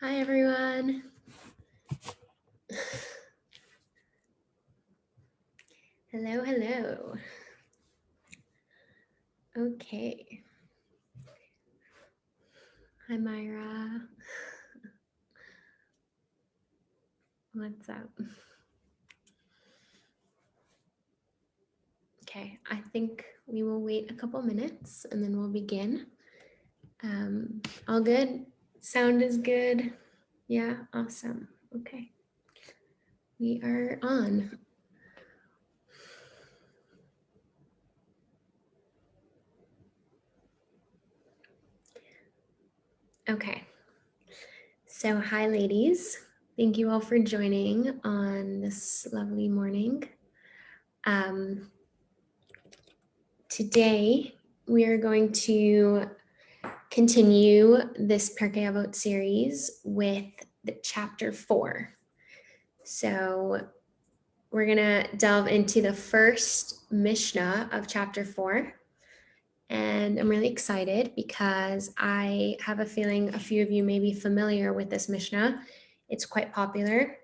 Hi, everyone. Hello, hello. Okay. Hi, Myra. What's up? Okay, I think we will wait a couple minutes and then we'll begin. All good? Sound is good? Yeah, awesome. Okay. We are on. Okay. So, hi, ladies. Thank you all for joining on this lovely morning. Today, we are going to continue this Pirkei Avot series with the chapter 4. So we're going to delve into the first Mishnah of chapter 4. And I'm really excited because I have a feeling a few of you may be familiar with this Mishnah. It's quite popular.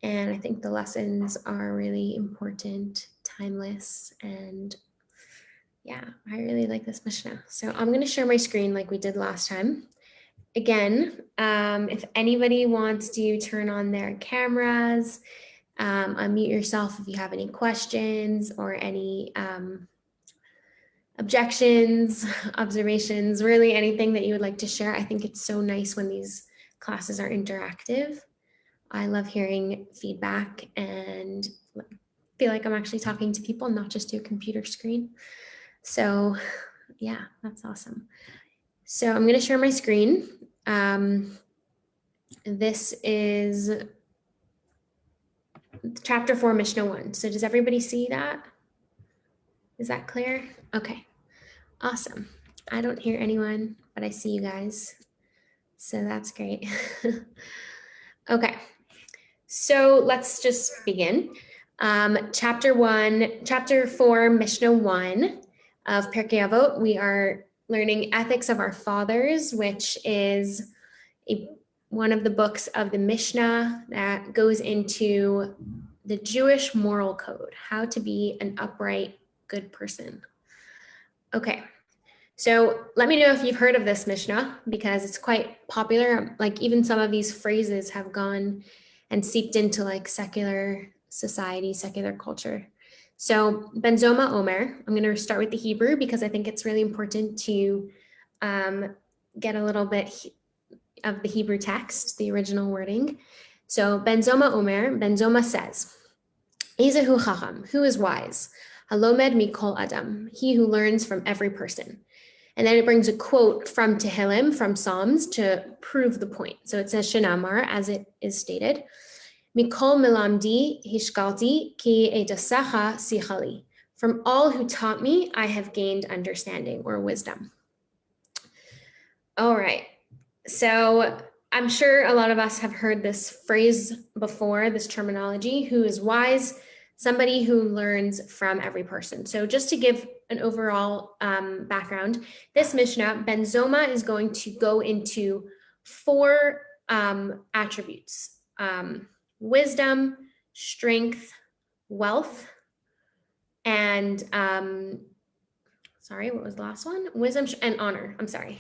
And I think the lessons are really important, timeless, and yeah, I really like this Mishnah. So I'm going to share my screen like we did last time. Again, if anybody wants to turn on their cameras, unmute yourself if you have any questions or any objections, observations, really anything that you would like to share. I think it's so nice when these classes are interactive. I love hearing feedback and feel like I'm actually talking to people, not just to a computer screen. So yeah, that's awesome. So I'm going to share my screen. This is chapter 4, Mishnah 1. So does everybody see that? Is that clear? Okay, awesome. I don't hear anyone, but I see you guys. So that's great. Okay, so let's just begin. Chapter 4, Mishnah 1 of Pirkei Avot. We are learning Ethics of Our Fathers, which is one of the books of the Mishnah that goes into the Jewish moral code, how to be an upright, good person. Okay, so let me know if you've heard of this Mishnah because it's quite popular. Like even some of these phrases have gone and seeped into like secular society, secular culture. So Ben Zoma Omer, I'm going to start with the Hebrew because I think it's really important to get a little bit of the Hebrew text, the original wording. So Ben Zoma Omer, Ben Zoma says, Ezehu Chacham, who is wise? Halomed mikol Adam, he who learns from every person. And then it brings a quote from Tehillim, from Psalms, to prove the point. So it says Shenamar, as it is stated, Mikol melamdi hishkalti ki etasecha sichali. From all who taught me, I have gained understanding or wisdom. All right. So I'm sure a lot of us have heard this phrase before, this terminology, who is wise, somebody who learns from every person. So just to give an overall background, this Mishnah, Ben Zoma, is going to go into 4 attributes: wisdom, strength, wealth, and sorry, what was the last one? Wisdom and honor. I'm sorry.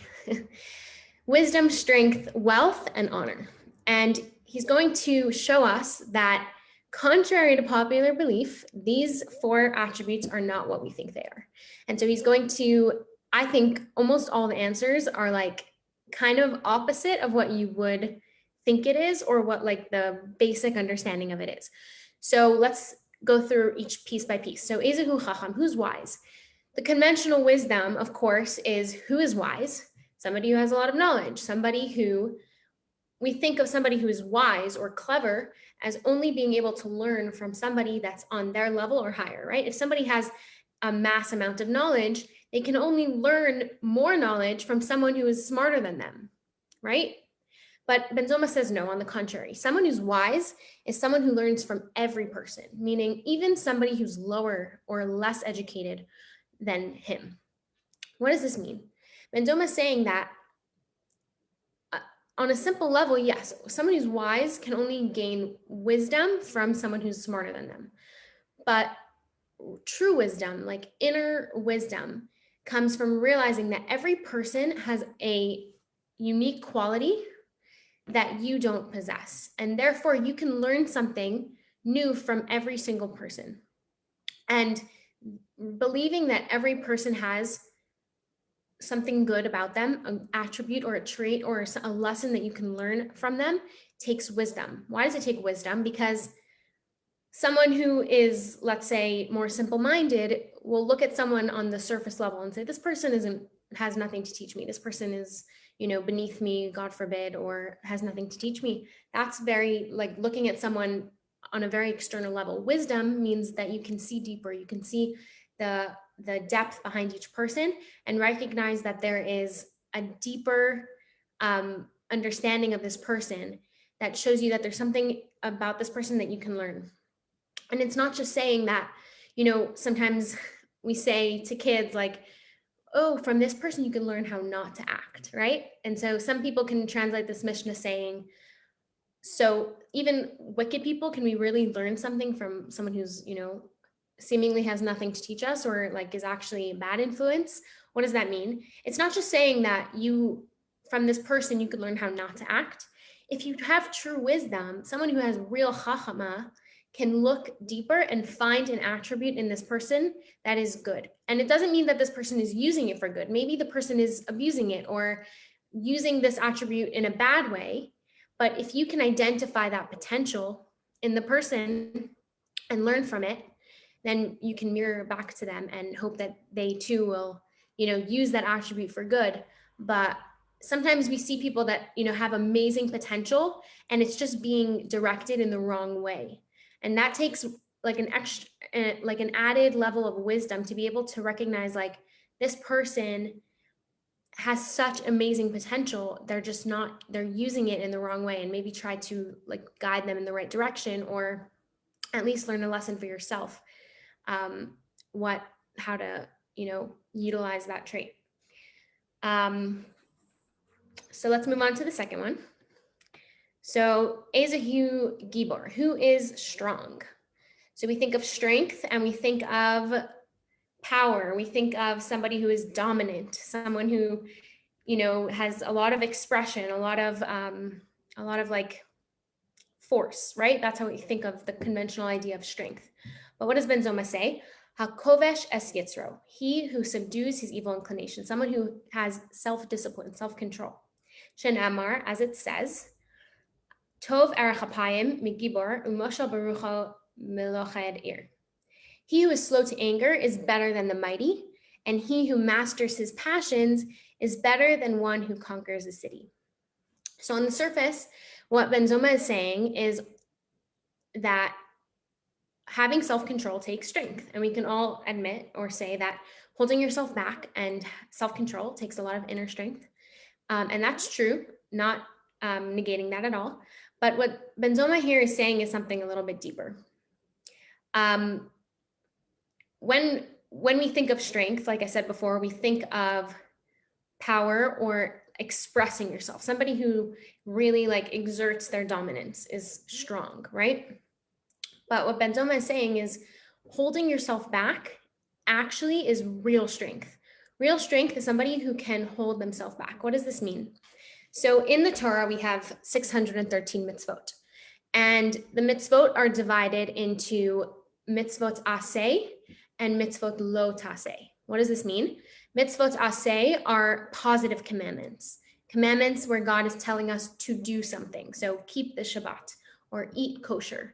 Wisdom, strength, wealth, and honor. And he's going to show us that contrary to popular belief, these 4 attributes are not what we think they are. And so he's going to, I think almost all the answers are like kind of opposite of what you would think it is or what like the basic understanding of it is. So let's go through each piece by piece. So Ezehu Chacham, who's wise? The conventional wisdom, of course, is who is wise? Somebody who has a lot of knowledge, somebody who we think of somebody who is wise or clever as only being able to learn from somebody that's on their level or higher, right? If somebody has a mass amount of knowledge, they can only learn more knowledge from someone who is smarter than them, right? But Ben Zoma says no, on the contrary. Someone who's wise is someone who learns from every person, meaning even somebody who's lower or less educated than him. What does this mean? Ben Zoma is saying that on a simple level, yes, someone who's wise can only gain wisdom from someone who's smarter than them. But true wisdom, like inner wisdom, comes from realizing that every person has a unique quality that you don't possess. And therefore, you can learn something new from every single person. And believing that every person has something good about them, an attribute or a trait or a lesson that you can learn from them, takes wisdom. Why does it take wisdom? Because someone who is, let's say, more simple-minded will look at someone on the surface level and say, this person has nothing to teach me. This person is, beneath me, God forbid, or has nothing to teach me. That's very like looking at someone on a very external level. Wisdom means that you can see deeper. You can see the depth behind each person and recognize that there is a deeper understanding of this person that shows you that there's something about this person that you can learn. And it's not just saying that, sometimes we say to kids like, oh, from this person, you can learn how not to act, right? And so some people can translate this Mishnah saying, so even wicked people, can we really learn something from someone who's, seemingly has nothing to teach us or like is actually a bad influence? What does that mean? It's not just saying that from this person, you could learn how not to act. If you have true wisdom, someone who has real chachama can look deeper and find an attribute in this person that is good. And it doesn't mean that this person is using it for good. Maybe the person is abusing it or using this attribute in a bad way. But if you can identify that potential in the person and learn from it, then you can mirror back to them and hope that they too will, use that attribute for good. But sometimes we see people that, have amazing potential and it's just being directed in the wrong way. And that takes like an added level of wisdom to be able to recognize like this person has such amazing potential. They're using it in the wrong way, and maybe try to like guide them in the right direction, or at least learn a lesson for yourself. How to, utilize that trait. So let's move on to the second one. So Ezehu Gibor, who is strong? So we think of strength and we think of power. We think of somebody who is dominant, someone who, has a lot of expression, a lot of like force, right? That's how we think of the conventional idea of strength. But what does Ben Zoma say? Hakovesh es yitzro, he who subdues his evil inclination, someone who has self-discipline, self-control. Shen Amar, as it says, Tov erech hapayim migibor umoshel barucho meloched ir. He who is slow to anger is better than the mighty, and he who masters his passions is better than one who conquers a city. So on the surface, what Ben Zoma is saying is that having self-control takes strength. And we can all admit or say that holding yourself back and self-control takes a lot of inner strength. And that's true, not negating that at all. But what Ben Zoma here is saying is something a little bit deeper. When we think of strength, like I said before, we think of power or expressing yourself. Somebody who really like exerts their dominance is strong, right? But what Ben Zoma is saying is holding yourself back actually is real strength. Real strength is somebody who can hold themselves back. What does this mean? So in the Torah, we have 613 mitzvot. And the mitzvot are divided into mitzvot aseh and mitzvot lo taseh. What does this mean? Mitzvot aseh are positive commandments. Commandments where God is telling us to do something. So keep the Shabbat, or eat kosher,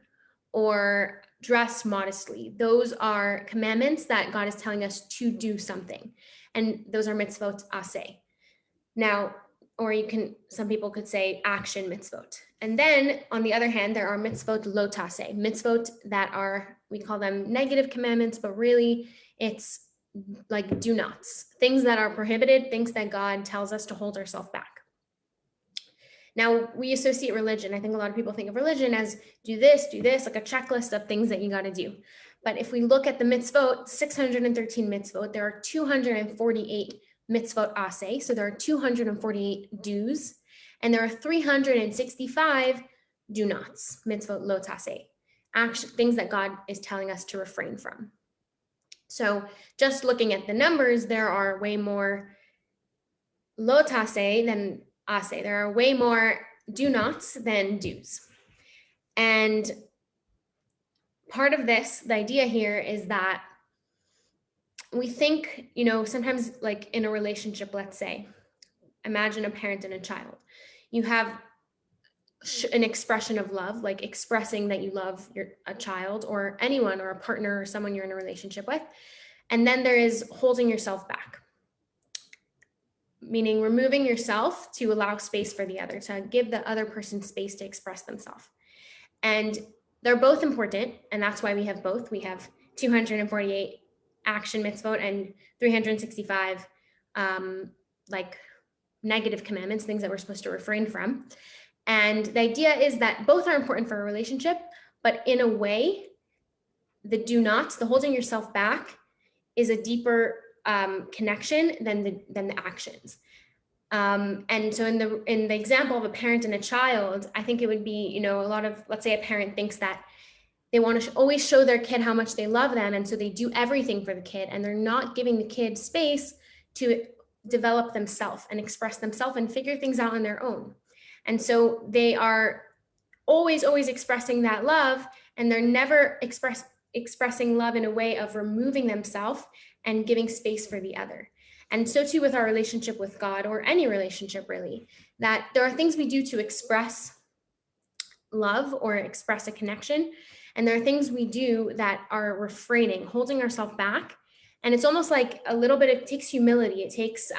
or dress modestly. Those are commandments that God is telling us to do something. And those are mitzvot aseh. Now, or some people could say action mitzvot. And then on the other hand, there are mitzvot lo taseh, mitzvot that are, we call them negative commandments, but really it's like do nots, things that are prohibited, things that God tells us to hold ourselves back. Now, we associate religion. I think a lot of people think of religion as do this, like a checklist of things that you got to do. But if we look at the mitzvot, 613 mitzvot, there are 248 mitzvot aseh. So there are 248 do's. And there are 365 do nots, mitzvot lo taseh, things that God is telling us to refrain from. So just looking at the numbers, there are way more lo taseh than aseh. There are way more do nots than do's. And part of this, the idea here is that we think, sometimes like in a relationship, let's say, imagine a parent and a child. You have an expression of love, like expressing that you love a child or anyone or a partner or someone you're in a relationship with. And then there is holding yourself back, meaning removing yourself to allow space for the other, to give the other person space to express themselves. And they're both important, and that's why we have both. We have 248 action mitzvot and 365 like negative commandments, things that we're supposed to refrain from. And the idea is that both are important for a relationship, but in a way, the do nots, the holding yourself back, is a deeper connection than the actions. And so in the example of a parent and a child, I think it would be, a lot of, let's say a parent thinks that they want to always show their kid how much they love them. And so they do everything for the kid, and they're not giving the kid space to develop themselves and express themselves and figure things out on their own. And so they are always expressing that love, and they're never expressing love in a way of removing themselves and giving space for the other. And so too with our relationship with God, or any relationship really, that there are things we do to express love or express a connection. And there are things we do that are refraining, holding ourselves back. And it's almost like a little bit, it takes humility. It takes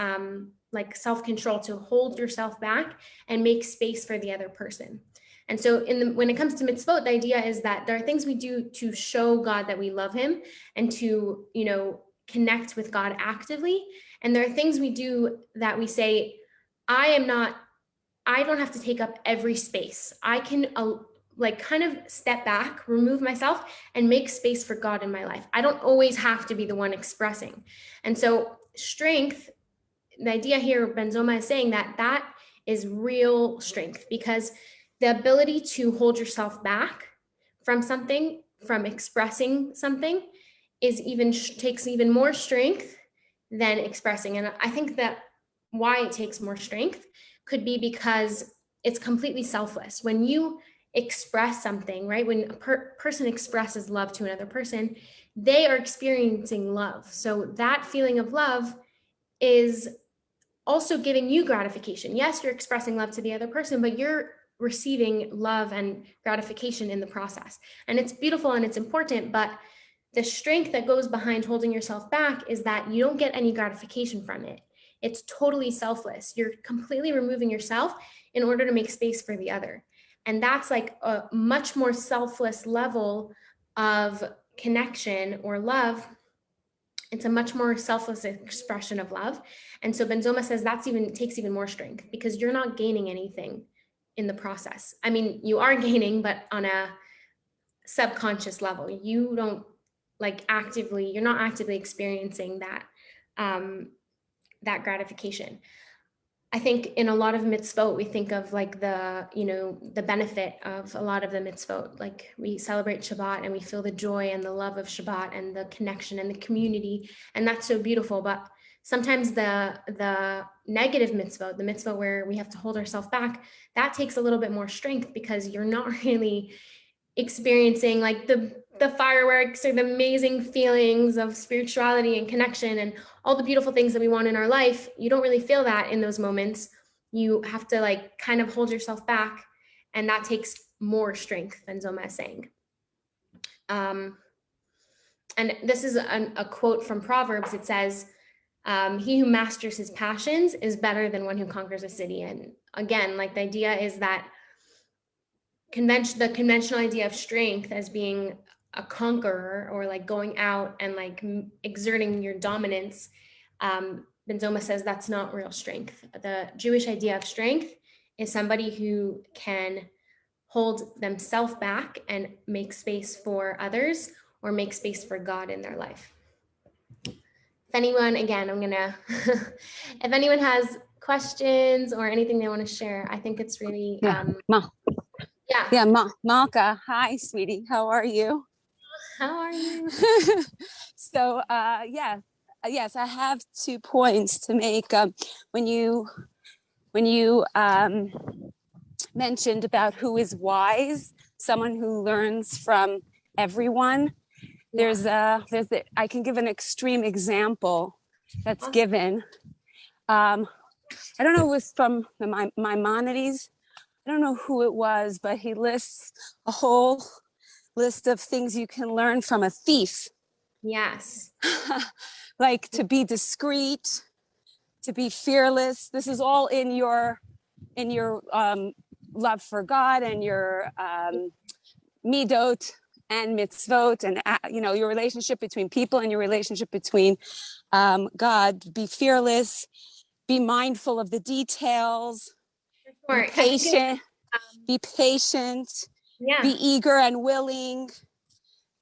like self-control to hold yourself back and make space for the other person. And so when it comes to mitzvot, the idea is that there are things we do to show God that we love him and to, connect with God actively. And there are things we do that we say, I don't have to take up every space. I can kind of step back, remove myself, and make space for God in my life. I don't always have to be the one expressing. And so strength, the idea here, Ben Zoma is saying that is real strength, because the ability to hold yourself back from something, from expressing something, takes even more strength than expressing. And I think that why it takes more strength could be because it's completely selfless. When you express something, right? When a person expresses love to another person, they are experiencing love. So that feeling of love is also giving you gratification. Yes, you're expressing love to the other person, but you're receiving love and gratification in the process. And it's beautiful and it's important, but the strength that goes behind holding yourself back is that you don't get any gratification from it. It's totally selfless. You're completely removing yourself in order to make space for the other. And that's like a much more selfless level of connection or love. It's a much more selfless expression of love. And so Ben Zoma says takes even more strength, because you're not gaining anything in the process. I mean, you are gaining, but on a subconscious level. You don't you're not actively experiencing that that gratification. I think in a lot of mitzvot, we think of like the benefit of a lot of the mitzvot. Like we celebrate Shabbat and we feel the joy and the love of Shabbat and the connection and the community. And that's so beautiful. But sometimes the negative mitzvot, the mitzvot where we have to hold ourselves back, that takes a little bit more strength, because you're not really experiencing like the fireworks or the amazing feelings of spirituality and connection and all the beautiful things that we want in our life. You don't really feel that in those moments. You have to kind of hold yourself back, and that takes more strength than Zoma is saying. And this is a quote from Proverbs. It says, he who masters his passions is better than one who conquers a city. And again, the idea is that the conventional idea of strength as being a conqueror, or going out and exerting your dominance, Ben Zoma says that's not real strength. The Jewish idea of strength is somebody who can hold themselves back and make space for others, or make space for God in their life. If anyone, again, if anyone has questions questions or anything they want to share. I think it's really, Yeah. yeah. Yeah, Malka. Hi, sweetie. How are you? How are you? So, yes, I have 2 points to make. When you mentioned about who is wise, someone who learns from everyone. Yeah. I can give an extreme example that's Awesome. given. I don't know, it was from the Maimonides. I don't know who it was, but he lists a whole list of things you can learn from a thief. Yes. Like to be discreet, to be fearless. This is all in your love for God and your midot and mitzvot, and your relationship between people and your relationship between God. Be fearless, be mindful of the details, For be sure. I think it's, patient, um, be patient, be yeah. eager and willing,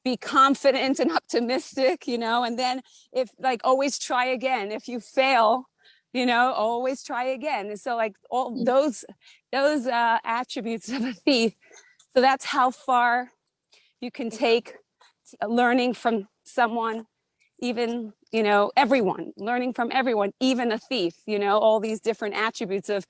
be confident and optimistic, and then if like always try again. If you fail, always try again. And so like all those attributes of a thief. So that's how far you can take learning from someone, even, everyone, learning from everyone, even a thief, all these different attributes of,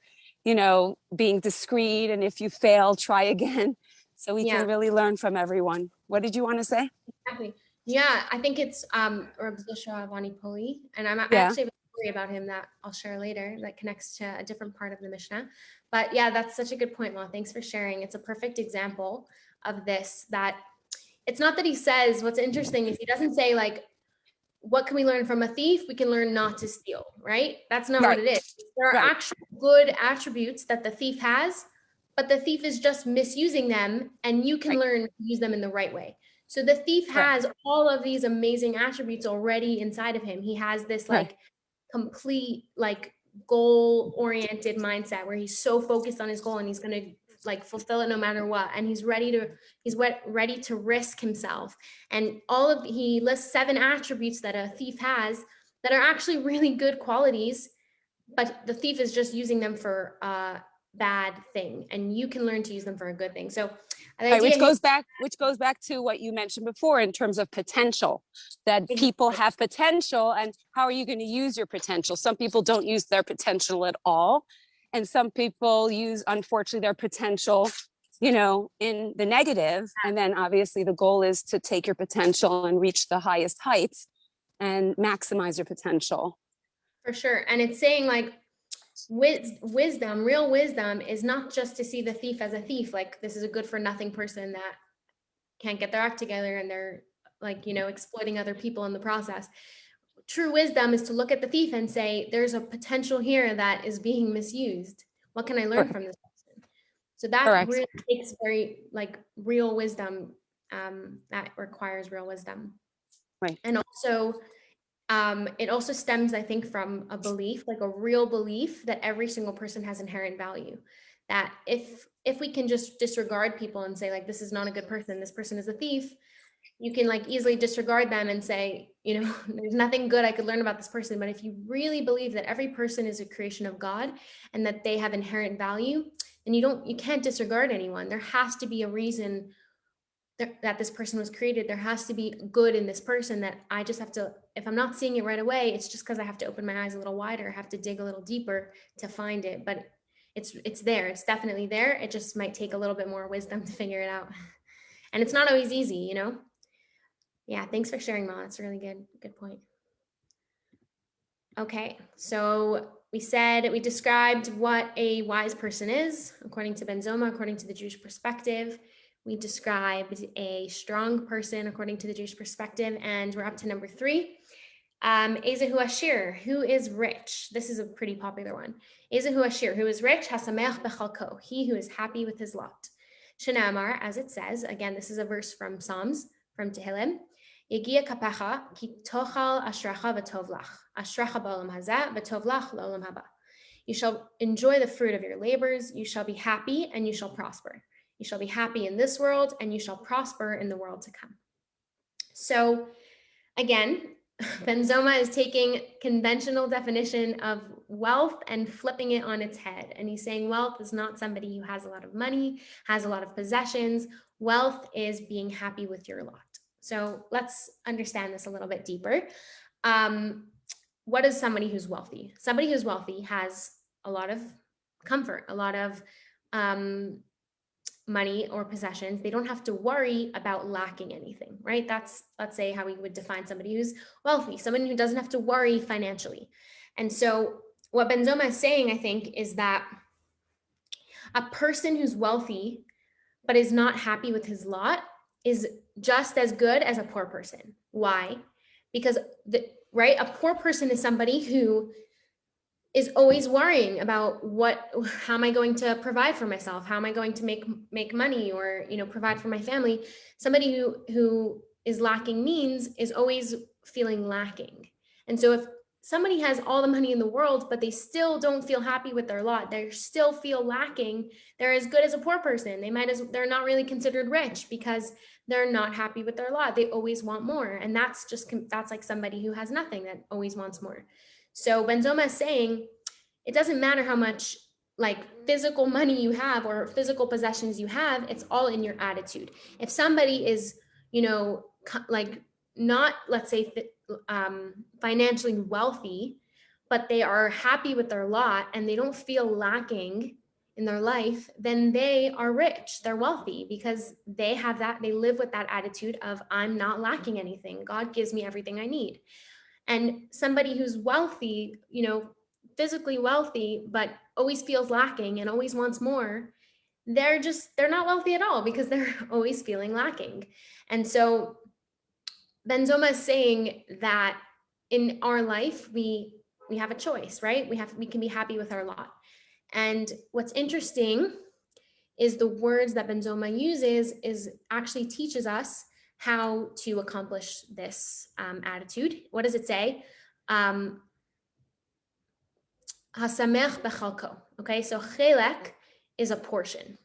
being discreet. And if you fail, try again. So we Yeah. can really learn from everyone. What did you want to say? Exactly. Yeah, I think it's Reb Poli, and I Yeah. actually have a story about him that I'll share later that connects to a different part of the Mishnah. But yeah, that's such a good point, Ma. Thanks for sharing. It's a perfect example of this. That it's not that he says. What's interesting is he doesn't say like, "What can we learn from a thief? We can learn not to steal." Right? That's not what Right. it is. There are Right. actual good attributes that the thief has, but the thief is just misusing them, and you can Right. learn to use them in the right way. So the thief Correct. has all of these amazing attributes already inside of him. He has this Right. like complete like goal oriented mindset where he's so focused on his goal and he's going to like fulfill it no matter what, and ready to risk himself. And he lists 7 attributes that a thief has that are actually really good qualities, but the thief is just using them for a bad thing, and you can learn to use them for a good thing. So the Right, idea which here, goes back to what you mentioned before in terms of potential, that people exactly. have potential, and how are you going to use your potential? Some people don't use their potential at all, and some people use, unfortunately, their potential, in the negative. And then obviously the goal is to take your potential and reach the highest heights and maximize your potential. For sure. And it's saying like wisdom, real wisdom is not just to see the thief as a thief, like this is a good for nothing person that can't get their act together and they're like, exploiting other people in the process. True wisdom is to look at the thief and say, there's a potential here that is being misused. What can I learn Correct. from this person? So that Correct. really takes very like real wisdom, that requires real wisdom. Right. And also, it also stems, I think, from a belief, like a real belief that every single person has inherent value. That if we can just disregard people and say like this is not a good person, this person is a thief, you can like easily disregard them and say, there's nothing good I could learn about this person. But if you really believe that every person is a creation of God and that they have inherent value, then you can't disregard anyone. There has to be a reason that this person was created. There has to be good in this person that I just have to, if I'm not seeing it right away, it's just because I have to open my eyes a little wider, I have to dig a little deeper to find it. But it's there. It's definitely there. It just might take a little bit more wisdom to figure it out. And it's not always easy. Yeah, thanks for sharing, Ma. That's a really good point. Okay, so we described what a wise person is according to Ben Zoma, according to the Jewish perspective. We described a strong person according to the Jewish perspective, and we're up to number 3. Ezehu Ashir, who is rich. This is a pretty popular one. Ezehu Ashir, who is rich, Hasameach bechalko, he who is happy with his lot. Shenamar, as it says, again, this is a verse from Psalms, from Tehillim. Yegia kapecha ki tochal ashracha v'tov lach. Ashracha ba'olam hazeh v'tov lach la'olam haba. You shall enjoy the fruit of your labors. You shall be happy and you shall prosper. You shall be happy in this world and you shall prosper in the world to come. So again, Benzoma is taking conventional definition of wealth and flipping it on its head. And he's saying wealth is not somebody who has a lot of money, has a lot of possessions. Wealth is being happy with your lot. So let's understand this a little bit deeper. What is somebody who's wealthy? Somebody who's wealthy has a lot of comfort, a lot of money or possessions. They don't have to worry about lacking anything, right? That's, let's say, how we would define somebody who's wealthy, someone who doesn't have to worry financially. And so what Benzoma is saying, I think, is that a person who's wealthy but is not happy with his lot is just as good as a poor person. Why? Because right, a poor person is somebody who is always worrying about how am I going to provide for myself? How am I going to make money, or, provide for my family? Somebody who is lacking means is always feeling lacking. And so if somebody has all the money in the world, but they still don't feel happy with their lot, they still feel lacking, they're as good as a poor person. They're not really considered rich because they're not happy with their lot. They always want more. And that's like somebody who has nothing that always wants more. So Benzoma is saying it doesn't matter how much like physical money you have or physical possessions you have, it's all in your attitude. If somebody is, like not, let's say, financially wealthy, but they are happy with their lot and they don't feel lacking in their life, then they are rich. They're wealthy because they live with that attitude of, I'm not lacking anything. God gives me everything I need. And somebody who's wealthy, physically wealthy, but always feels lacking and always wants more, they're not wealthy at all because they're always feeling lacking. And so Benzoma is saying that in our life, we have a choice, right? We can be happy with our lot. And what's interesting is the words that Benzoma uses is actually teaches us how to accomplish this attitude. What does it say? Hasamech bechalko. Okay, so chelek is a portion.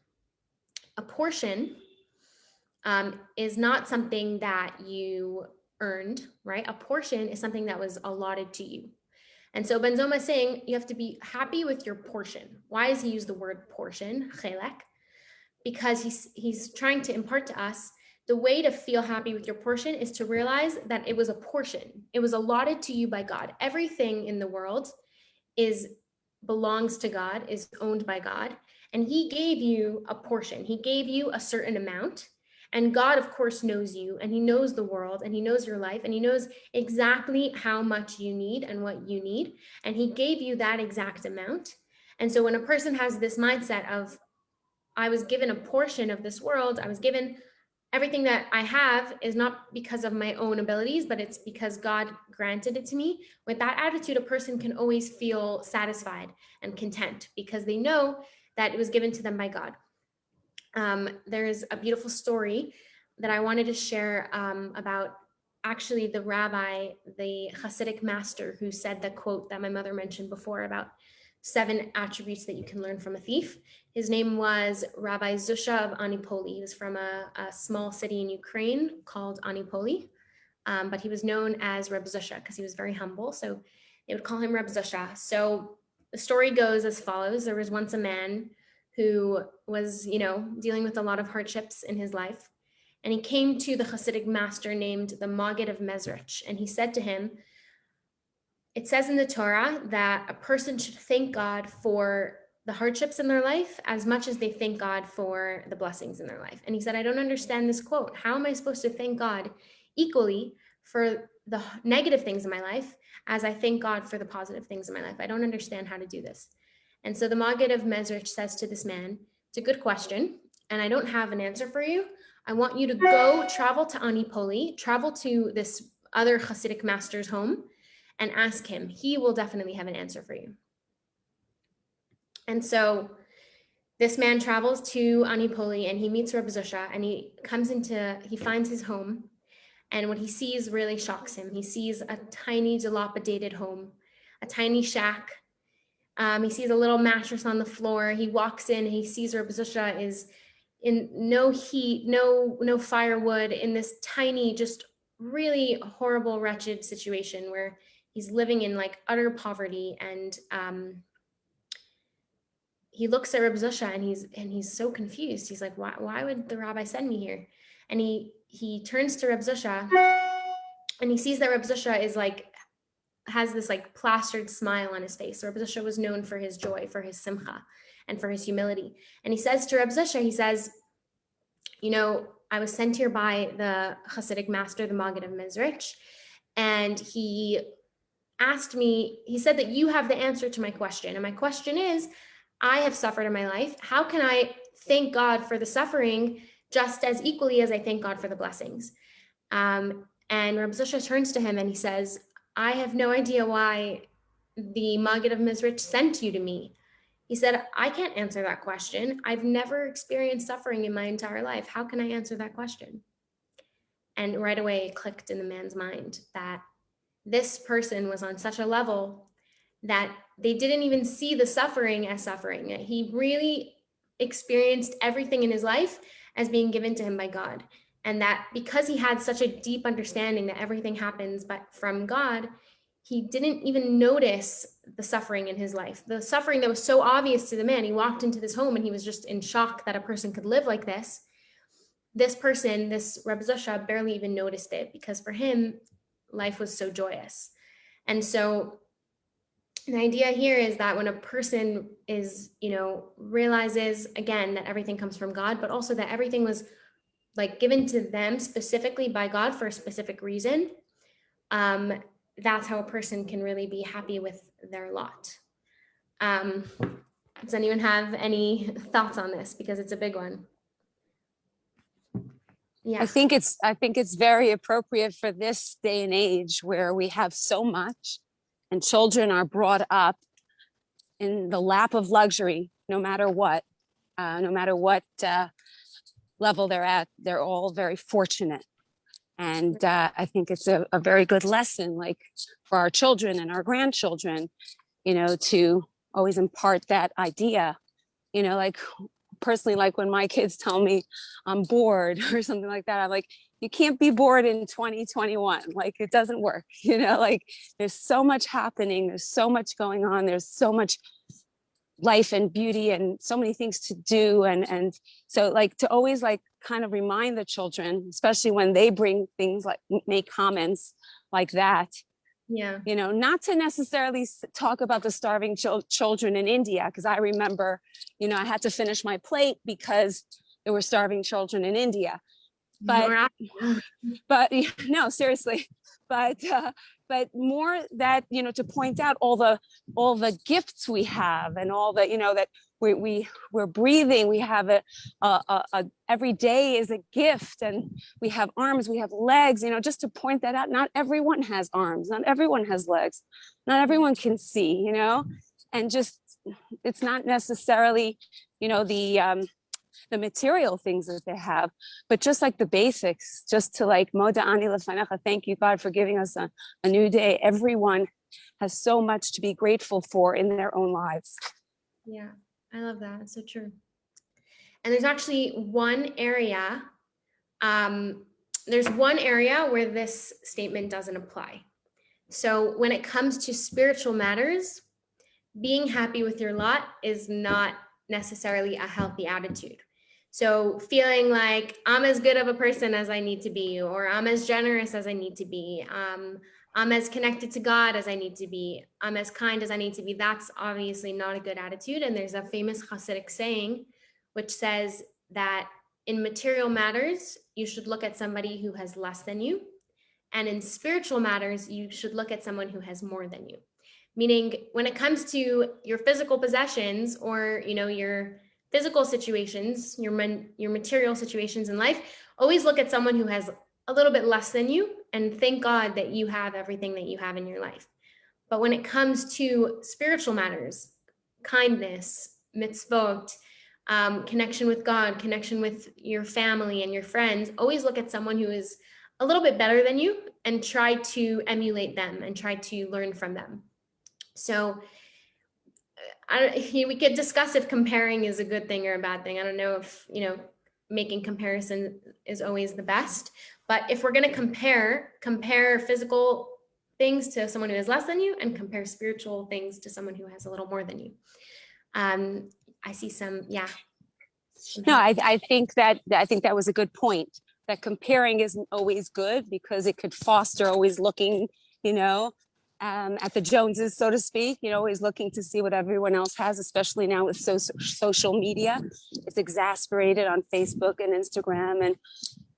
A portion is not something that you earned, right? A portion is something that was allotted to you. And so Benzoma is saying you have to be happy with your portion. Why does he use the word portion, chelek? Because he's trying to impart to us the way to feel happy with your portion is to realize that it was a portion. It was allotted to you by God. Everything in the world belongs to God, is owned by God. And he gave you a portion. He gave you a certain amount. And God, of course, knows you, and he knows the world, and he knows your life, and he knows exactly how much you need and what you need. And he gave you that exact amount. And so when a person has this mindset of, I was given a portion of this world, I was given everything that I have is not because of my own abilities, but it's because God granted it to me. With that attitude, a person can always feel satisfied and content because they know that it was given to them by God. There's a beautiful story that I wanted to share about actually the rabbi, the Hasidic master who said the quote that my mother mentioned before about 7 attributes that you can learn from a thief. His name was Rabbi Zusha of Anipoli. He was from a small city in Ukraine called Anipoli, but he was known as Reb Zusha because he was very humble. So they would call him Reb Zusha. So the story goes as follows. There was once a man who was, dealing with a lot of hardships in his life. And he came to the Hasidic master named the Maggid of Mezrich. And he said to him, it says in the Torah that a person should thank God for the hardships in their life as much as they thank God for the blessings in their life. And he said, I don't understand this quote. How am I supposed to thank God equally for the negative things in my life as I thank God for the positive things in my life? I don't understand how to do this. And so the Maggid of Mezrich says to this man, it's a good question, and I don't have an answer for you. I want you to go travel to Anipoli, travel to this other Hasidic master's home, and ask him. He will definitely have an answer for you. And so this man travels to Anipoli and he meets Reb Zusha, and he finds his home, and what he sees really shocks him. He sees a tiny dilapidated home, a tiny shack. He sees a little mattress on the floor. He walks in, he sees Reb Zusha is in no heat, no firewood, in this tiny, just really horrible, wretched situation where he's living in like utter poverty, and he looks at Reb Zusha, and he's so confused. He's like, why would the rabbi send me here? And he turns to Reb Zusha, and he sees that Reb Zusha is like, has this like plastered smile on his face. Reb Zusha was known for his joy, for his simcha, and for his humility. And he says to Reb Zusha, he says, I was sent here by the Hasidic master, the Maggid of Mezrich, and he asked me, he said that you have the answer to my question. And my question is, I have suffered in my life. How can I thank God for the suffering just as equally as I thank God for the blessings? And Reb Zusha turns to him and he says, I have no idea why the Maggid of Mizrich sent you to me. He said, I can't answer that question. I've never experienced suffering in my entire life. How can I answer that question? And right away it clicked in the man's mind that this person was on such a level that they didn't even see the suffering as suffering. He really experienced everything in his life as being given to him by God. And that because he had such a deep understanding that everything happens but from God, he didn't even notice the suffering in his life. The suffering that was so obvious to the man. He walked into this home and he was just in shock that a person could live like this. This person, this Reb Zusha, barely even noticed it because for him, life was so joyous. And so the idea here is that when a person is, realizes again that everything comes from God, but also that everything was like given to them specifically by God for a specific reason, that's how a person can really be happy with their lot. Does anyone have any thoughts on this? Because it's a big one. Yeah. I think it's very appropriate for this day and age where we have so much and children are brought up in the lap of luxury, no matter what level they're at. They're all very fortunate. And I think it's a very good lesson, like for our children and our grandchildren, to always impart that idea, like personally, like when my kids tell me I'm bored or something like that, I'm like, you can't be bored in 2021. Like it doesn't work, like there's so much happening. There's so much going on. There's so much life and beauty and so many things to do. And so like to always like kind of remind the children, especially when they bring things like make comments like that, not to necessarily talk about the starving children in India, because I remember, I had to finish my plate because there were starving children in India. But no, seriously, but more that, to point out all the gifts we have and all the, that we're breathing. We have a every day is a gift, and we have arms, we have legs, just to point that out. Not everyone has arms, not everyone has legs, not everyone can see, and just, it's not necessarily, the material things that they have, but just like the basics, just to like Moda Ani Lefanecha, thank you God for giving us a new day. Everyone has so much to be grateful for in their own lives. Yeah, I love that. It's so true. And there's actually one area, where this statement doesn't apply. So when it comes to spiritual matters, being happy with your lot is not necessarily a healthy attitude. So feeling like I'm as good of a person as I need to be, or I'm as generous as I need to be, I'm as connected to God as I need to be, I'm as kind as I need to be, that's obviously not a good attitude. And there's a famous Hasidic saying, which says that in material matters, you should look at somebody who has less than you. And in spiritual matters, you should look at someone who has more than you. Meaning when it comes to your physical possessions or, your physical situations, your material situations in life, always look at someone who has a little bit less than you and thank God that you have everything that you have in your life. But when it comes to spiritual matters, kindness, mitzvot, connection with God, connection with your family and your friends, always look at someone who is a little bit better than you and try to emulate them and try to learn from them. So we could discuss if comparing is a good thing or a bad thing. I don't know if, making comparison is always the best. But if we're going to compare physical things to someone who has less than you, and compare spiritual things to someone who has a little more than you. I see some, yeah. No, I think that was a good point, that comparing isn't always good, because it could foster always looking, at the Joneses, so to speak, always looking to see what everyone else has, especially now with social media. It's exasperated on Facebook and Instagram. And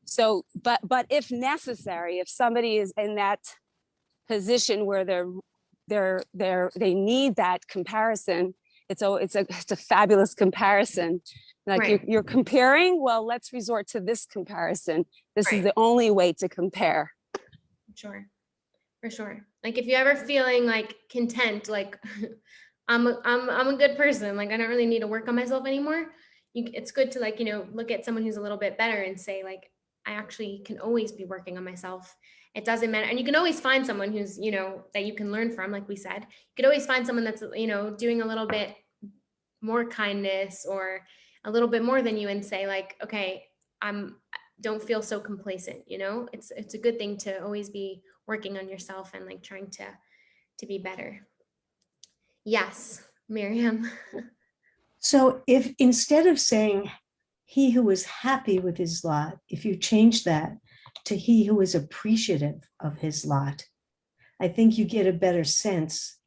so, but if necessary, if somebody is in that position where they need that comparison, it's a fabulous comparison. Like, right. you're comparing, well, let's resort to this comparison. This Right. is the only way to compare. Sure. For sure. Like, if you're ever feeling like content, like I'm a good person, like I don't really need to work on myself anymore. It's good to, like, look at someone who's a little bit better and say, like, I actually can always be working on myself. It doesn't matter. And you can always find someone who's, that you can learn from, like we said. You could always find someone that's, doing a little bit more kindness or a little bit more than you, and say, like, okay, don't feel so complacent. It's a good thing to always be working on yourself and, like, trying to be better. Yes, Miriam. So if instead of saying he who is happy with his lot, if you change that to he who is appreciative of his lot, I think you get a better sense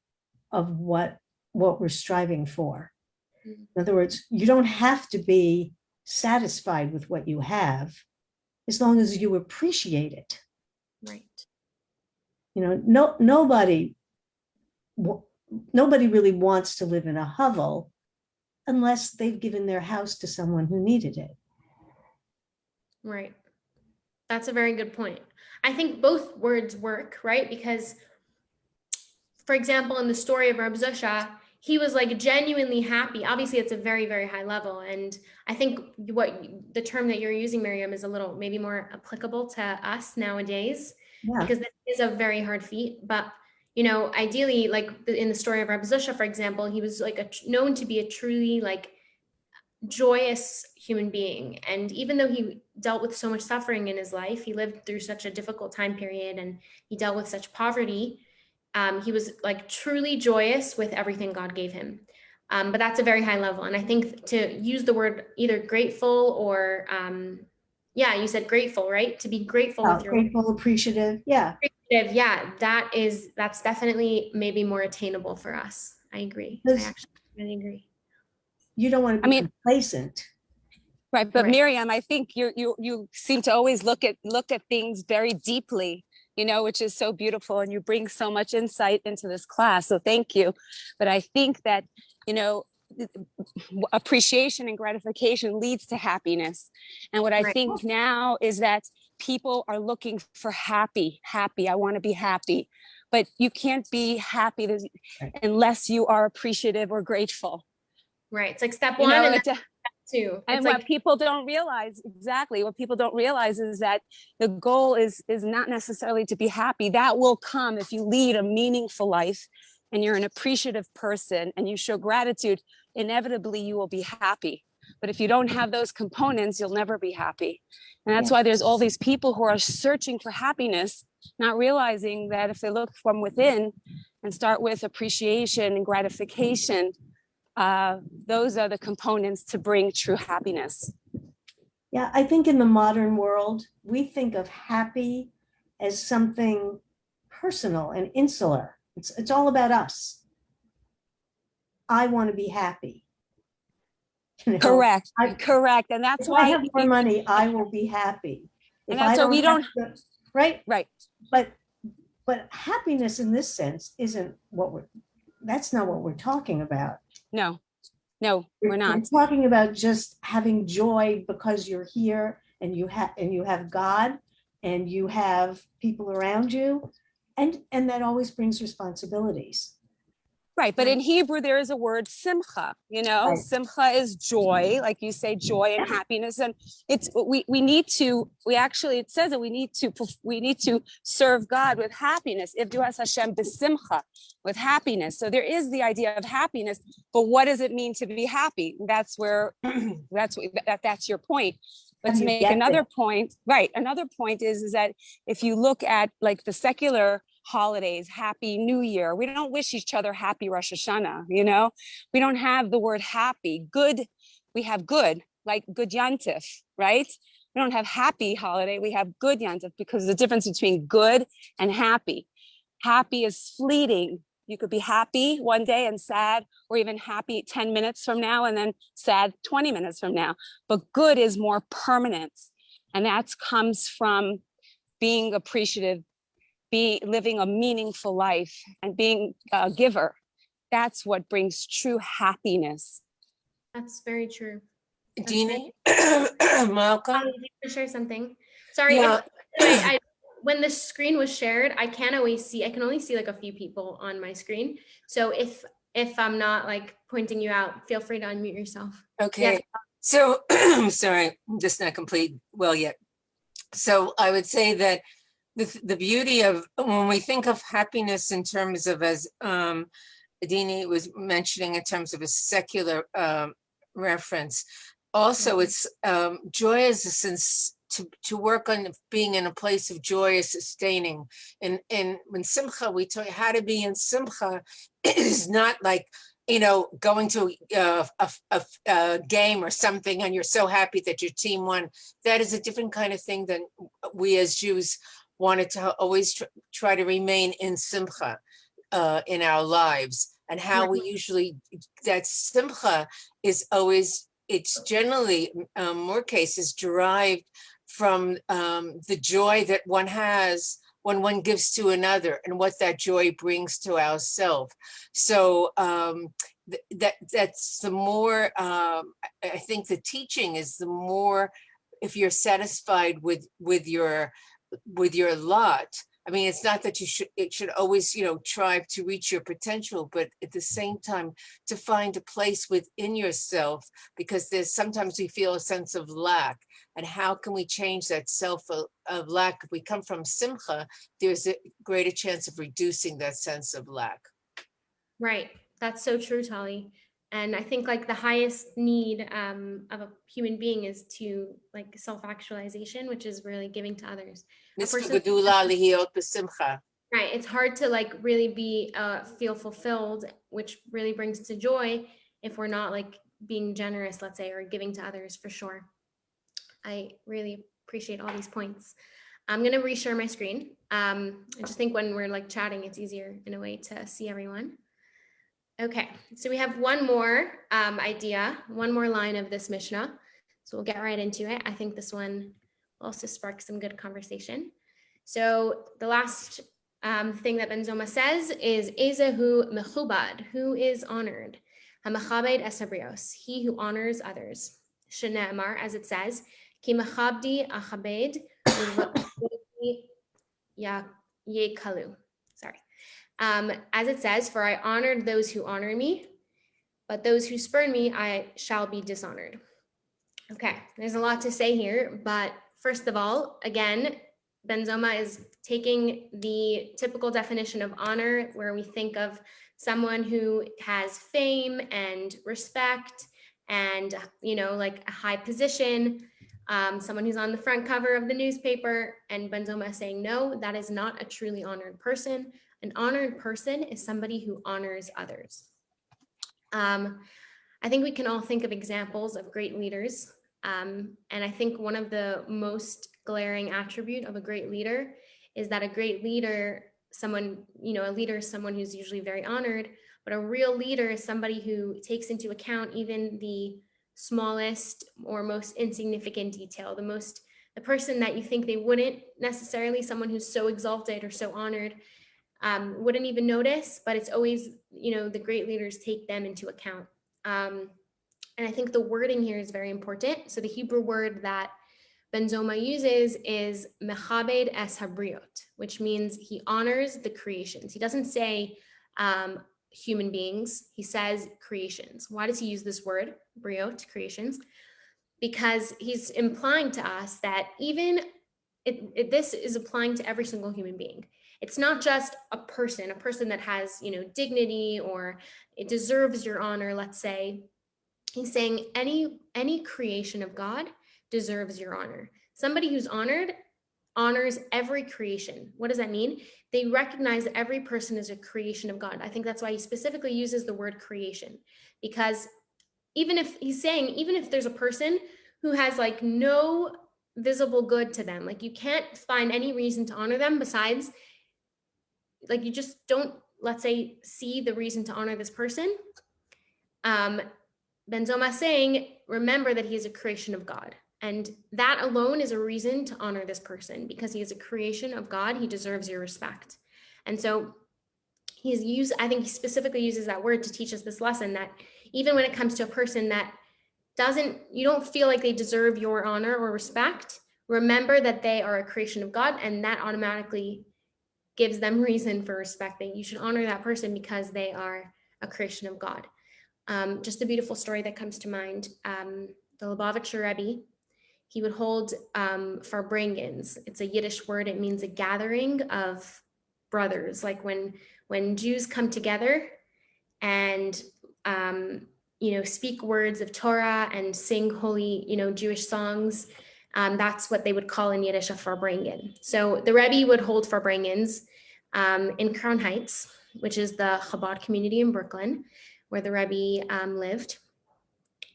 of what we're striving for. In other words, you don't have to be satisfied with what you have as long as you appreciate it. Right. Nobody really wants to live in a hovel unless they've given their house to someone who needed it. Right. That's a very good point. I think both words work, right? Because, for example, in the story of Reb Zusha, he was, like, genuinely happy. Obviously, it's a very, very high level. And I think the term that you're using, Miriam, is a little maybe more applicable to us nowadays, because this is a very hard feat. But, ideally, like in the story of Reb Zusha, for example, he was, like, known to be a truly, like, joyous human being. And even though he dealt with so much suffering in his life, he lived through such a difficult time period, and he dealt with such poverty. He was, like, truly joyous with everything God gave him. But that's a very high level. And I think to use the word either grateful or, you said grateful, right? To be grateful with your grateful, appreciative. Yeah. Appreciative, yeah, that's definitely maybe more attainable for us. I agree. I actually really agree. You don't want to be complacent. Right. But Miriam, I think you seem to always look at things very deeply, which is so beautiful. And you bring so much insight into this class. So thank you. But I think that, appreciation and gratification leads to happiness. And what I think now is that people are looking for happy. I want to be happy. But you can't be happy unless you are appreciative or grateful. Right. It's like step one and step two. And what people don't realize, what people don't realize is that the goal is not necessarily to be happy. That will come if you lead a meaningful life and you're an appreciative person and you show gratitude. Inevitably, you will be happy. But if you don't have those components, you'll never be happy. And that's why there's all these people who are searching for happiness, not realizing that if they look from within and start with appreciation and gratification, those are the components to bring true happiness. Yeah, I think in the modern world, we think of happy as something personal and insular. It's all about us. I want to be happy. Correct. And that's why I have more money, I will be happy. And that's why we don't. Right. But happiness in this sense isn't that's not what we're talking about. No, we're not. We're talking about just having joy because you're here and you have God and you have people around you, and that always brings responsibilities. Right, but Right. in Hebrew there is a word simcha. Right. Simcha is joy, like you say, joy and happiness, and it's we need to. It says that we need to serve God with happiness. Ivdu es Hashem b'simcha, with happiness. So there is the idea of happiness, but what does it mean to be happy? That's where that's your point. But to make another point, right? Another point is that if you look at like the secular holidays, Happy New Year, we don't wish each other Happy Rosh Hashanah. We don't have the word happy. Good, we have good, like Good Yantif, right? We don't have happy holiday. We have Good Yantif because the difference between good and happy. Happy is fleeting. You could be happy one day and sad, or even happy 10 minutes from now and then sad 20 minutes from now. But good is more permanent. And that comes from being appreciative, living a meaningful life, and being a giver. That's what brings true happiness. That's very true. Dini, Malka? Did you share something? Sorry. Yeah. When the screen was shared, I can only see like a few people on my screen. So if I'm not like pointing you out, feel free to unmute yourself. Okay. Yes. So, sorry, I'm just not complete well yet. So I would say that the beauty of when we think of happiness in terms of, as Dini was mentioning, in terms of a secular reference, also it's joy is a sense to work on being in a place of joy is sustaining. And when simcha, we tell you how to be in simcha is not like, going to a game or something and you're so happy that your team won. That is a different kind of thing than we as Jews wanted to always try to remain in simcha in our lives. And how we usually, that simcha is always, it's generally more cases derived from the joy that one has when one gives to another and what that joy brings to ourselves. So that's the more, I think the teaching is the more, if you're satisfied with your lot. I mean, it's not that it should always, try to reach your potential, but at the same time, to find a place within yourself, because there's sometimes we feel a sense of lack. And how can we change that self of lack? If we come from simcha, there's a greater chance of reducing that sense of lack. Right. That's so true, Tali. And I think like the highest need of a human being is to like self-actualization, which is really giving to others. Right. It's hard to like really be feel fulfilled, which really brings to joy if we're not like being generous, let's say, or giving to others, for sure. I really appreciate all these points. I'm going to reshare my screen. I just think when we're like chatting, it's easier in a way to see everyone. Okay, so we have one more idea, one more line of this Mishnah. So we'll get right into it. I think this one will also spark some good conversation. So the last thing that Ben Zoma says is Ezehu mechubad, who is honored. Hamachabed es habrios, he who honors others. Shene'emar, as it says, ki mechabdi achabed yekalu. Sorry. As it says, for I honored those who honor me, but those who spurn me, I shall be dishonored. Okay, there's a lot to say here, but first of all, again, Ben Zoma is taking the typical definition of honor, where we think of someone who has fame and respect and, like a high position, someone who's on the front cover of the newspaper, and Ben Zoma is saying, no, that is not a truly honored person. An honored person is somebody who honors others. I think we can all think of examples of great leaders. And I think one of the most glaring attribute of a great leader is that a great leader, a leader is someone who's usually very honored, but a real leader is somebody who takes into account even the smallest or most insignificant detail, the person that you think they wouldn't necessarily, someone who's so exalted or so honored, wouldn't even notice, but it's always, the great leaders take them into account. And I think the wording here is very important. So the Hebrew word that Ben Zoma uses is mechabed es habriot, which means he honors the creations. He doesn't say human beings, he says creations. Why does he use this word, briot, creations? Because he's implying to us that even this is applying to every single human being. It's not just a person that has, dignity or it deserves your honor, let's say. He's saying any creation of God deserves your honor. Somebody who's honored honors every creation. What does that mean? They recognize that every person is a creation of God. I think that's why he specifically uses the word creation, because even if there's a person who has like no visible good to them, like you can't find any reason to honor them besides, like you just don't, let's say, see the reason to honor this person. Ben Zoma is saying, remember that he is a creation of God. And that alone is a reason to honor this person, because he is a creation of God. He deserves your respect. And so I think he specifically uses that word to teach us this lesson, that even when it comes to a person that you don't feel like they deserve your honor or respect, remember that they are a creation of God, and that automatically gives them reason for respect, that you should honor that person because they are a creation of God. Just a beautiful story that comes to mind. The Lubavitcher Rebbe, he would hold farbrengens. It's a Yiddish word. It means a gathering of brothers, like when Jews come together and speak words of Torah and sing holy, Jewish songs. That's what they would call in Yiddish a farbrengen. So the Rebbe would hold farbrengens in Crown Heights, which is the Chabad community in Brooklyn, where the Rebbe lived.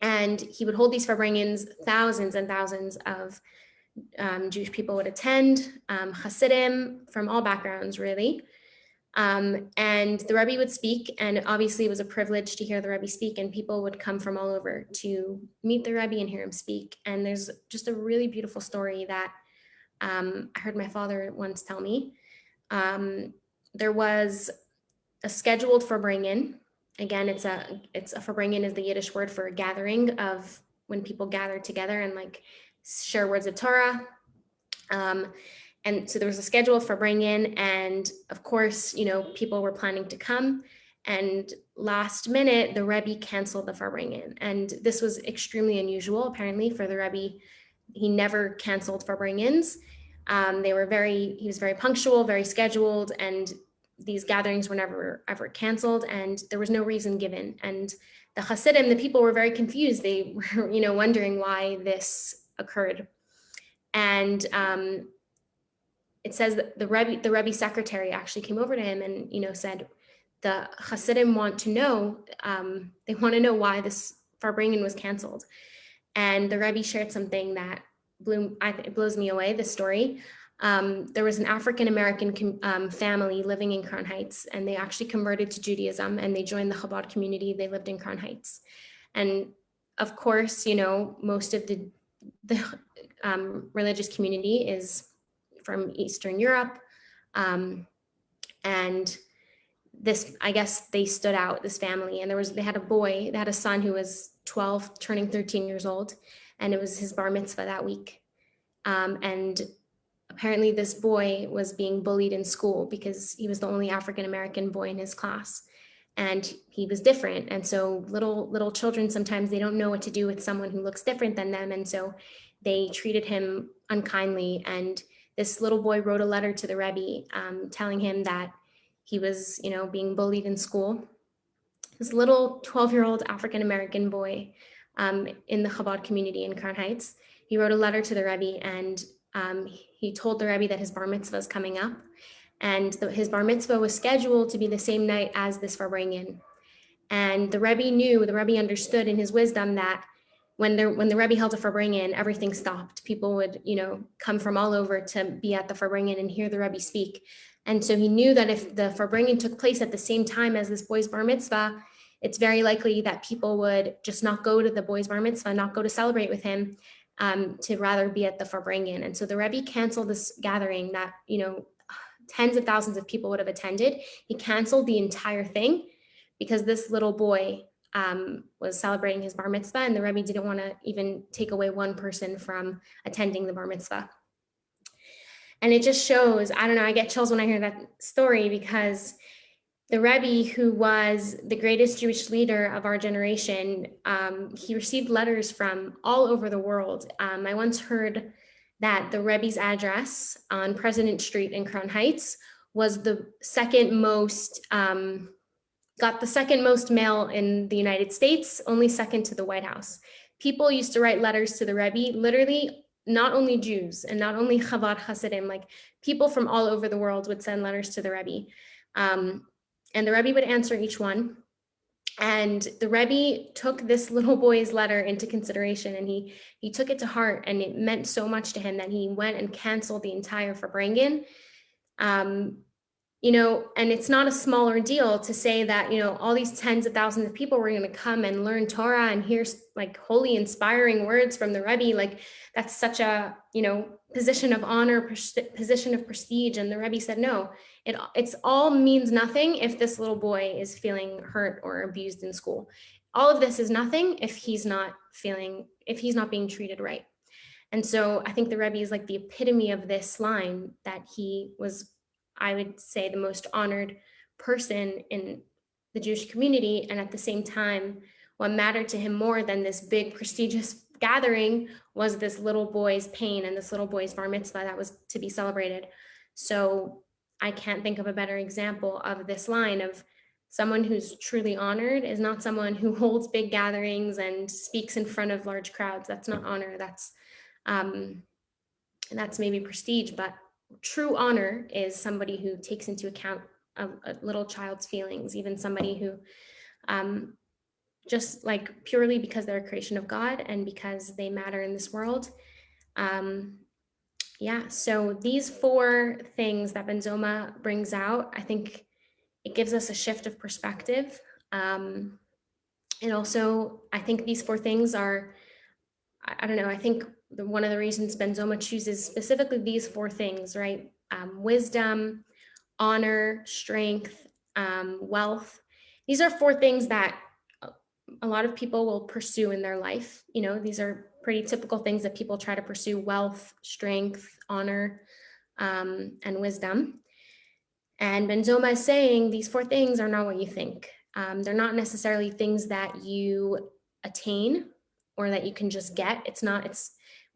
And he would hold these farbrengens. Thousands and thousands of Jewish people would attend, Hasidim from all backgrounds, really. And the Rebbe would speak, and obviously it was a privilege to hear the Rebbe speak, and people would come from all over to meet the Rebbe and hear him speak. And there's just a really beautiful story that I heard my father once tell me. There was a scheduled farbrengen. Again, it's a farbrengen is the Yiddish word for a gathering of when people gather together and like share words of Torah. And so there was a schedule for farbrengen, and of course, people were planning to come. And last minute, the Rebbe canceled the farbrengen, and this was extremely unusual, apparently, for the Rebbe. He never canceled farbrengens. He was very punctual, very scheduled, and these gatherings were never ever canceled, and there was no reason given. And the Hasidim, the people, were very confused. They were, wondering why this occurred. And it says that the Rebbe's secretary actually came over to him and, said, the Hasidim want to know, they want to know why this farbrengen was canceled. And the Rebbe shared something that it blows me away, this story. There was an African-American family living in Crown Heights, and they actually converted to Judaism, and they joined the Chabad community. They lived in Crown Heights. And of course, most of the religious community is from Eastern Europe. And this, I guess they stood out, this family, and they had a son who was 12, turning 13 years old, and it was his bar mitzvah that week. And apparently this boy was being bullied in school because he was the only African-American boy in his class, and he was different. And so little children, sometimes they don't know what to do with someone who looks different than them. And so they treated him unkindly. And this little boy wrote a letter to the Rebbe telling him that he was, being bullied in school. This little 12-year-old African-American boy in the Chabad community in Crown Heights, he wrote a letter to the Rebbe, and he told the Rebbe that his bar mitzvah is coming up. And his bar mitzvah was scheduled to be the same night as this farbrengen. And the Rebbe understood in his wisdom that when the Rebbe held a farbrengen, everything stopped. People would, come from all over to be at the farbrengen and hear the Rebbe speak. And so he knew that if the farbrengen took place at the same time as this boy's bar mitzvah, it's very likely that people would just not go to the boy's bar mitzvah, not go to celebrate with him, to rather be at the farbrengen. And so the Rebbe canceled this gathering that, tens of thousands of people would have attended. He canceled the entire thing because this little boy was celebrating his bar mitzvah, and the Rebbe didn't want to even take away one person from attending the bar mitzvah. And it just shows, I don't know, I get chills when I hear that story, because the Rebbe, who was the greatest Jewish leader of our generation, he received letters from all over the world. I once heard that the Rebbe's address on President Street in Crown Heights was the second most, got the second most mail in the United States, only second to the White House. People used to write letters to the Rebbe, literally not only Jews and not only Chabad Hasidim, like people from all over the world would send letters to the Rebbe. And the Rebbe would answer each one. And the Rebbe took this little boy's letter into consideration, and he took it to heart, and it meant so much to him that he went and canceled the entire Farbrengen. You know, and it's not a small ordeal to say that, you know, all these tens of thousands of people were going to come and learn Torah and hear like holy, inspiring words from the Rebbe. Like that's such a, you know, position of honor, position of prestige. And the Rebbe said, no, it's all means nothing if this little boy is feeling hurt or abused in school. All of this is nothing if he's not being treated right. And so I think the Rebbe is like the epitome of this line, that he was, I would say, the most honored person in the Jewish community. And at the same time, what mattered to him more than this big prestigious gathering was this little boy's pain and this little boy's bar mitzvah that was to be celebrated. So I can't think of a better example of this line of someone who's truly honored is not someone who holds big gatherings and speaks in front of large crowds. That's not honor. That's maybe prestige, but true honor is somebody who takes into account a little child's feelings, even somebody who just like purely because they're a creation of God and because they matter in this world. Yeah, so these four things that Ben Zoma brings out, I think it gives us a shift of perspective. And also, I think these four things are, I don't know, I think one of the reasons Ben Zoma chooses specifically these four things, right? Wisdom, honor, strength, wealth. These are four things that a lot of people will pursue in their life. You know, these are pretty typical things that people try to pursue: wealth, strength, honor, and wisdom. And Ben Zoma is saying these four things are not what you think. They're not necessarily things that you attain or that you can just get.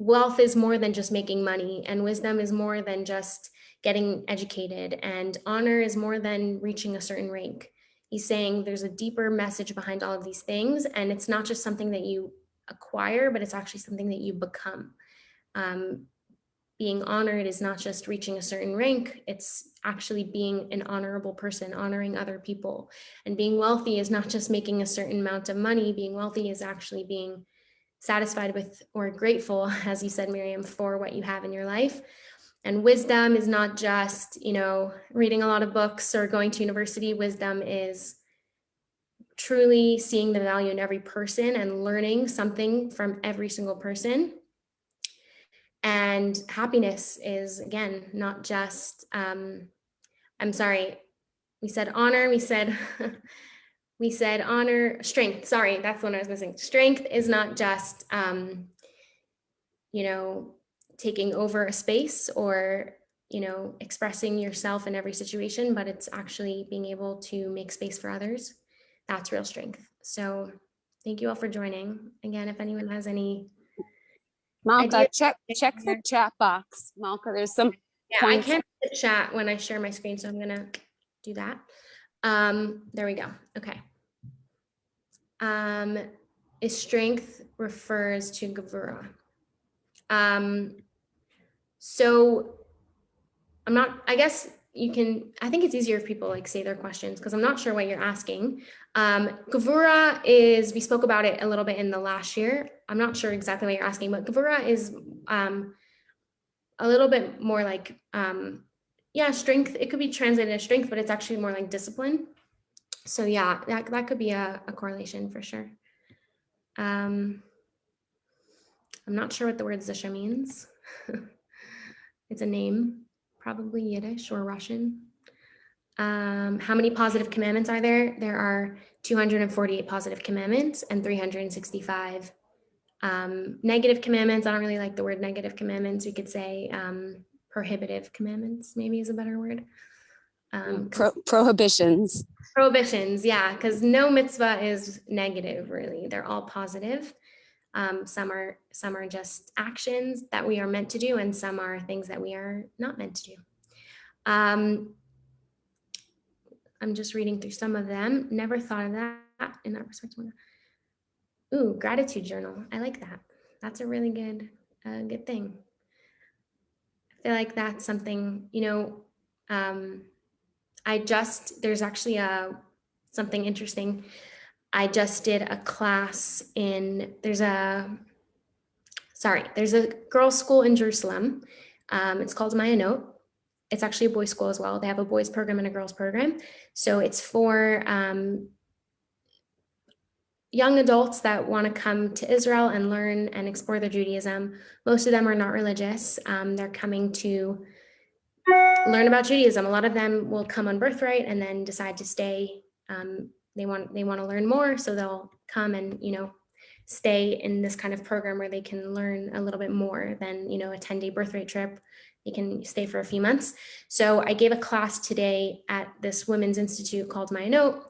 Wealth is more than just making money, and wisdom is more than just getting educated, and honor is more than reaching a certain rank. He's saying there's a deeper message behind all of these things, and it's not just something that you acquire, but it's actually something that you become. Being honored is not just reaching a certain rank, it's actually being an honorable person, honoring other people. And being wealthy is not just making a certain amount of money. Being wealthy is actually being satisfied with or grateful, as you said, Miriam, for what you have in your life. And wisdom is not just, you know, reading a lot of books or going to university. Wisdom is truly seeing the value in every person and learning something from every single person. And happiness is, again, not just, we said honor, we said honor, strength. Sorry, that's the one I was missing. Strength is not just, you know, taking over a space or, you know, expressing yourself in every situation, but it's actually being able to make space for others. That's real strength. So thank you all for joining. Again, if anyone has any Malka, ideas. check the chat box. Malka, there's some Yeah, points. I can't see the chat when I share my screen, so I'm gonna do that. There we go. Okay. Is strength refers to Gevura. So I guess I think it's easier if people like say their questions because I'm not sure what you're asking. Gevura is, we spoke about it a little bit in the last year. I'm not sure exactly what you're asking, but Gevura is a little bit more like, strength. It could be translated as strength, but it's actually more like discipline. So yeah, that could be a correlation for sure. I'm not sure what the word Zisha means. It's a name, probably Yiddish or Russian. How many positive commandments are there? There are 248 positive commandments and 365 negative commandments. I don't really like the word negative commandments. We could say prohibitive commandments, maybe is a better word. Prohibitions. Prohibitions, yeah, because no mitzvah is negative, really. They're all positive. Some are just actions that we are meant to do, and some are things that we are not meant to do. I'm just reading through some of them. Never thought of that in that respect. Ooh, gratitude journal. I like that. That's a really good thing. I feel like that's something, there's actually something interesting. I just did a class there's a girls' school in Jerusalem. It's called Avot. It's actually a boys' school as well. They have a boys' program and a girls' program. So it's for young adults that want to come to Israel and learn and explore their Judaism. Most of them are not religious. They're coming to learn about Judaism. A lot of them will come on birthright and then decide to stay. They want to learn more, so they'll come and stay in this kind of program where they can learn a little bit more than a 10-day birthright trip. They can stay for a few months. So I gave a class today at this women's institute called Avot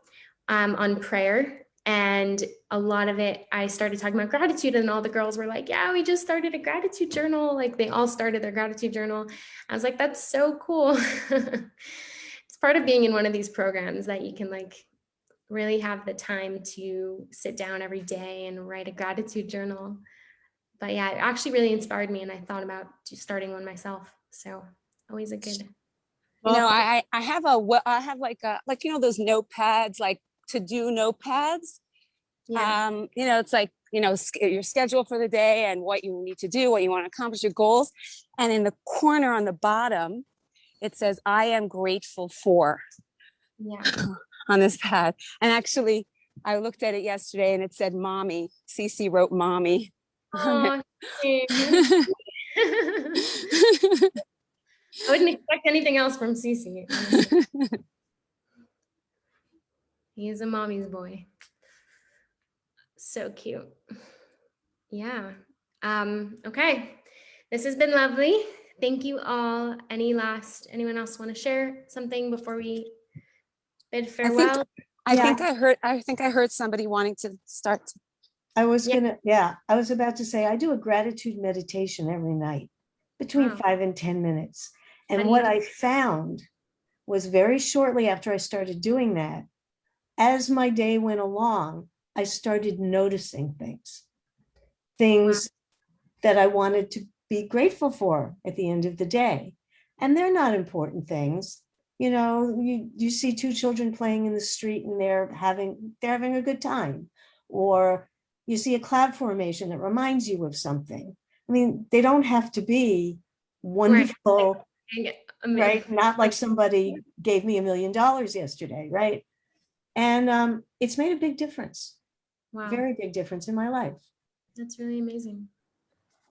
on prayer. And a lot of it, I started talking about gratitude, and all the girls were like, yeah, we just started a gratitude journal. Like, they all started their gratitude journal. I was like, that's so cool. It's part of being in one of these programs that you can really have the time to sit down every day and write a gratitude journal. But yeah, it actually really inspired me, and I thought about just starting one myself. So always a good. I have those notepads, like to-do notepads. Yeah. It's like, your schedule for the day and what you need to do, what you want to accomplish, your goals. And in the corner on the bottom, it says, I am grateful for. Yeah. On this pad. And actually, I looked at it yesterday and it said mommy. Cece wrote mommy. Oh, I wouldn't expect anything else from Cece. He is a mommy's boy. So cute. Yeah. Okay. This has been lovely. Thank you all. Anyone else want to share something before we bid farewell? I think I heard somebody wanting to start. I was about to say, I do a gratitude meditation every night between 5 and 10 minutes. And what I found was very shortly after I started doing that, as my day went along, I started noticing things that I wanted to be grateful for at the end of the day. And they're not important things. You see two children playing in the street and they're having a good time, or you see a cloud formation that reminds you of something. I mean, they don't have to be wonderful, right? Not like somebody gave me $1 million yesterday, right? And it's made a big difference. Wow. Very big difference in my life. That's really amazing.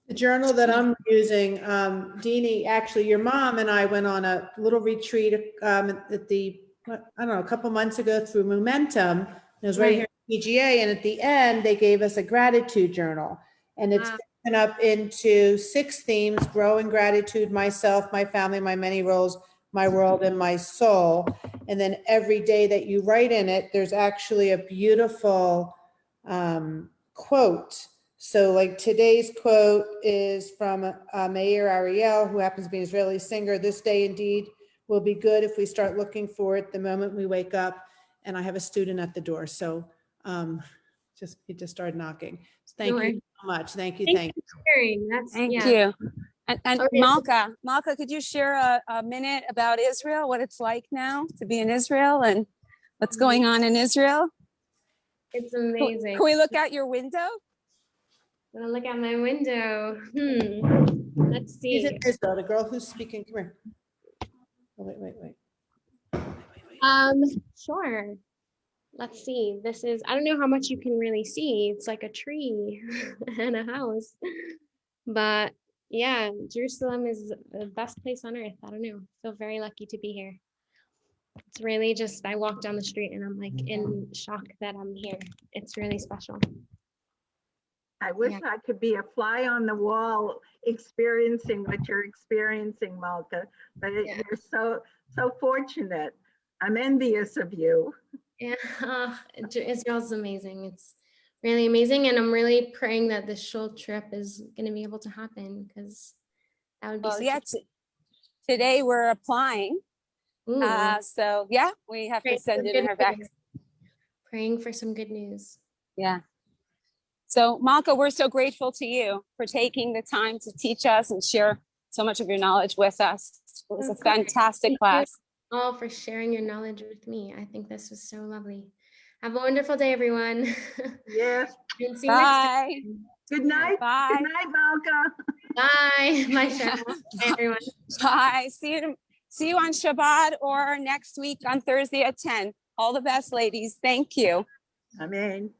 The journal that I'm using, Deanie, actually, your mom and I went on a little retreat a couple months ago through Momentum. It was right here at PGA, and at the end, they gave us a gratitude journal. And it's broken up into 6 themes: growing gratitude, myself, my family, my many roles, my world, and my soul. And then every day that you write in it, there's actually a beautiful quote. So like today's quote is from Meir Ariel, who happens to be an Israeli singer. This day indeed will be good if we start looking for it the moment we wake up. And I have a student at the door. So he just started knocking. So thank you so much. Thank you. Thank you for sharing. Thank you. And Malka, could you share a minute about Israel, what it's like now to be in Israel and what's going on in Israel? It's amazing. Can we look out your window? I'm gonna look out my window. Let's see. She's in Israel, the girl who's speaking. Come here. Oh, wait. Sure. Let's see. This is, I don't know how much you can really see. It's like a tree and a house. But yeah, Jerusalem is the best place on earth. I don't know. I feel very lucky to be here. It's really just, I walk down the street and I'm like in shock that I'm here. It's really special. I wish Yeah. I could be a fly on the wall experiencing what you're experiencing, Malka. But Yeah. you're so fortunate. I'm envious of you. Yeah, Israel's amazing. It's really amazing, and I'm really praying that this shul trip is going to be able to happen because that would be Well, such yeah, today we're applying. Ooh, So yeah, we have to praying send for in good our back. news. Praying for some good news. Yeah. So Malka, we're so grateful to you for taking the time to teach us and share so much of your knowledge with us. It was a Of course. fantastic Thank class. you all for sharing your knowledge with me. I think this was so lovely. Have a wonderful day, everyone. Yes. And see you next Bye. time. Good Yeah. night. Bye. Good night, Malka. Bye. Bye, Cheryl. Bye, everyone. Bye. See you on Shabbat or next week on Thursday at 10. All the best, ladies. Thank you. Amen.